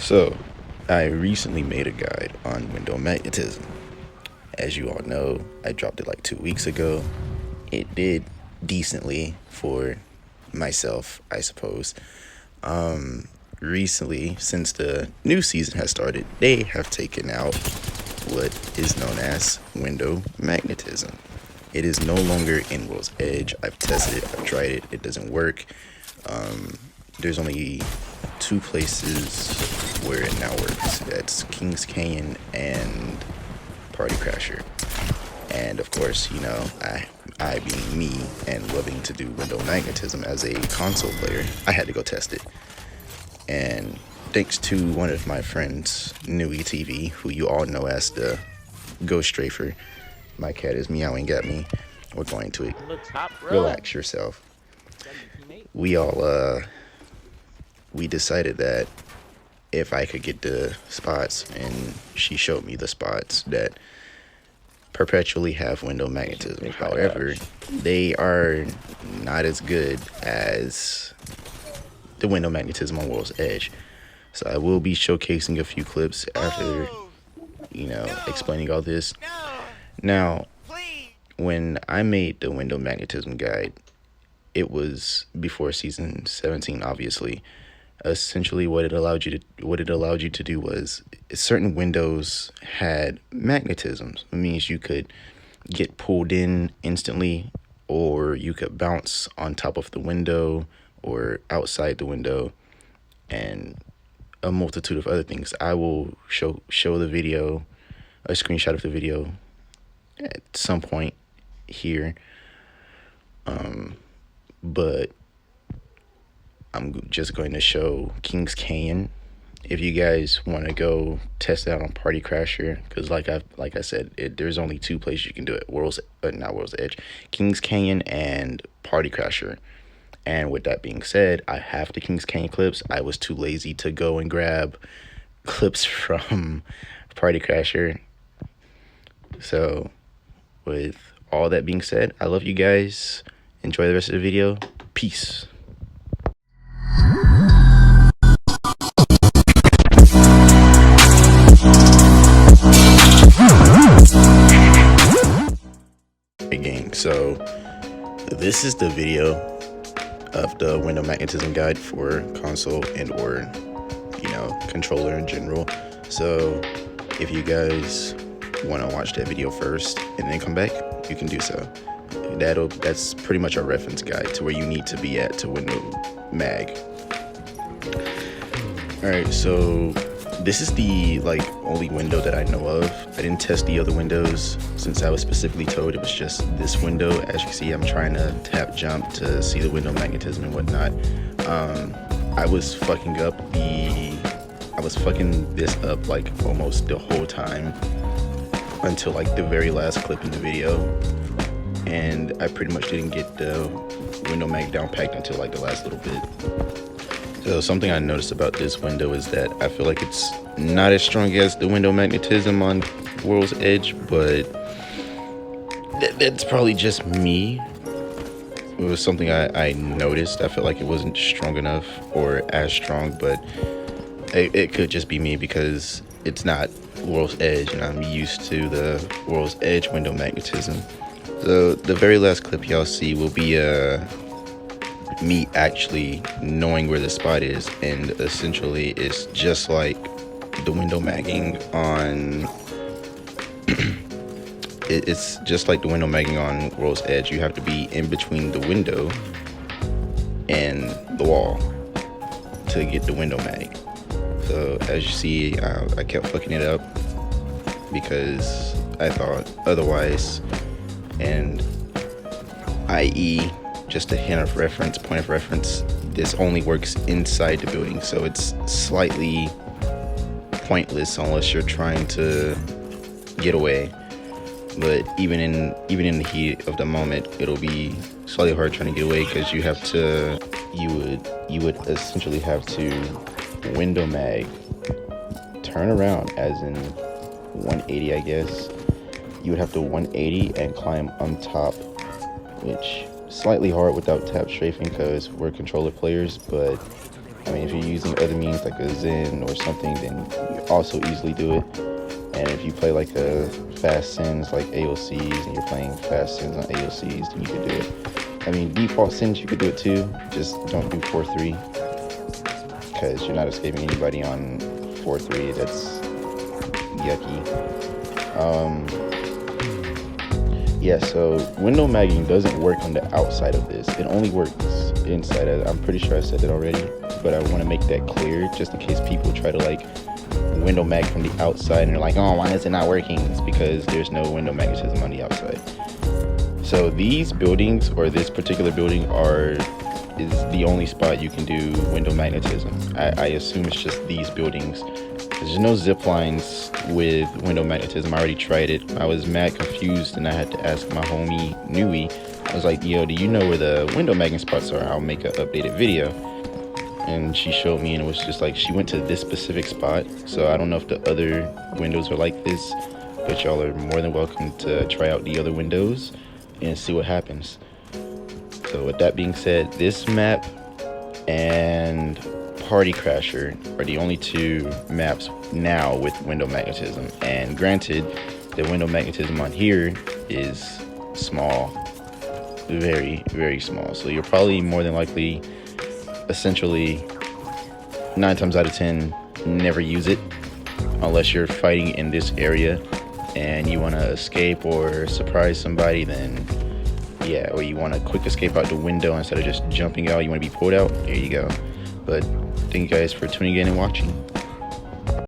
So, I recently made a guide on window magnetism. As you all know, I dropped it like 2 weeks ago. It did decently for myself, I suppose. Recently, since the new season has started, they have taken out what is known as window magnetism. It is no longer in World's Edge. I've tested it, I've tried it, it doesn't work. There's only two places where it now works. That's Kings Canyon and Party Crasher. And of course, you know, I being me and loving to do window magnetism as a console player, I had to go test it. And thanks to one of my friends, Nui TV, who you all know as the Ghost Strafer, my cat is meowing at me. We're going to relax yourself. We decided that if I could get the spots, and she showed me the spots that perpetually have window magnetism. However, they are not as good as the window magnetism on World's Edge. So I will be showcasing a few clips after, explaining all this. Now, when I made the window magnetism guide, it was before season 17, obviously. Essentially, what it allowed you to do was certain windows had magnetisms. It means you could get pulled in instantly, or you could bounce on top of the window or outside the window, and a multitude of other things. I will show the video, a screenshot of the video at some point here. But I'm just going to show Kings Canyon. If you guys want to go test it out on Party Crasher, because like I said, there's only two places you can do it: not World's Edge, Kings Canyon and Party Crasher. And with that being said, I have the Kings Canyon clips. I was too lazy to go and grab clips from Party Crasher. So, with all that being said, I love you guys. Enjoy the rest of the video. Peace. Gang, so this is the video of the window magnetism guide for console and or controller in general. So if you guys want to watch that video first and then come back, you can do so. That's pretty much our reference guide to where you need to be at to window mag. All right, so this is the only window that I know of. I didn't test the other windows since I was specifically told it was just this window. As you can see, I'm trying to tap jump to see the window magnetism and whatnot. I was fucking this up almost the whole time until the very last clip in the video, and I pretty much didn't get the window mag down packed until the last little bit. So something I noticed about this window is that I feel like it's not as strong as the window magnetism on World's Edge, but that's probably just me. It was something I noticed. I felt like it wasn't strong enough or as strong, but it could just be me because it's not World's Edge and I'm used to the World's Edge window magnetism. So the very last clip y'all see will be me actually knowing where the spot is, and essentially it's just like the window magging on it's just like the window magging on World's Edge. You have to be in between the window and the wall to get the window mag. So as you see, I kept fucking it up because I thought otherwise, and i.e. just a point of reference, this only works inside the building, so it's slightly pointless unless you're trying to get away. But even in the heat of the moment, it'll be slightly hard trying to get away because you would essentially have to window mag, turn around, as in 180, I guess. You would have to 180 and climb on top, which slightly hard without tap strafing because we're controller players, but I mean, if you're using other means like a Zen or something, then you also easily do it. And if you play like a fast sins like AOCs and you're playing fast sins on AOCs, then you could do it. I mean, default sins you could do it too, just don't do 4-3 because you're not escaping anybody on 4-3. That's yucky. Yeah, so window magging doesn't work on the outside of this. It only works inside of it. I'm pretty sure I said that already, but I want to make that clear just in case people try to like window mag from the outside and they're like, oh, why is it not working? It's because there's no window magnetism on the outside. So these buildings, or this particular building, is the only spot you can do window magnetism. I assume it's just these buildings. There's no zip lines with window magnetism. I already tried it. I was mad confused and I had to ask my homie Nui. I was like, yo, do you know where the window magnet spots are? I'll make an updated video. And she showed me, and it was just like she went to this specific spot. So I don't know if the other windows are like this, but y'all are more than welcome to try out the other windows and see what happens. So with that being said, this map and Party Crasher are the only two maps now with window magnetism. And granted, the window magnetism on here is small, very, very small. So you're probably more than likely, essentially 9 times out of 10, never use it unless you're fighting in this area and you want to escape or surprise somebody. Then yeah, or you want a quick escape out the window instead of just jumping out, you want to be pulled out, there you go. But thank you guys for tuning in and watching.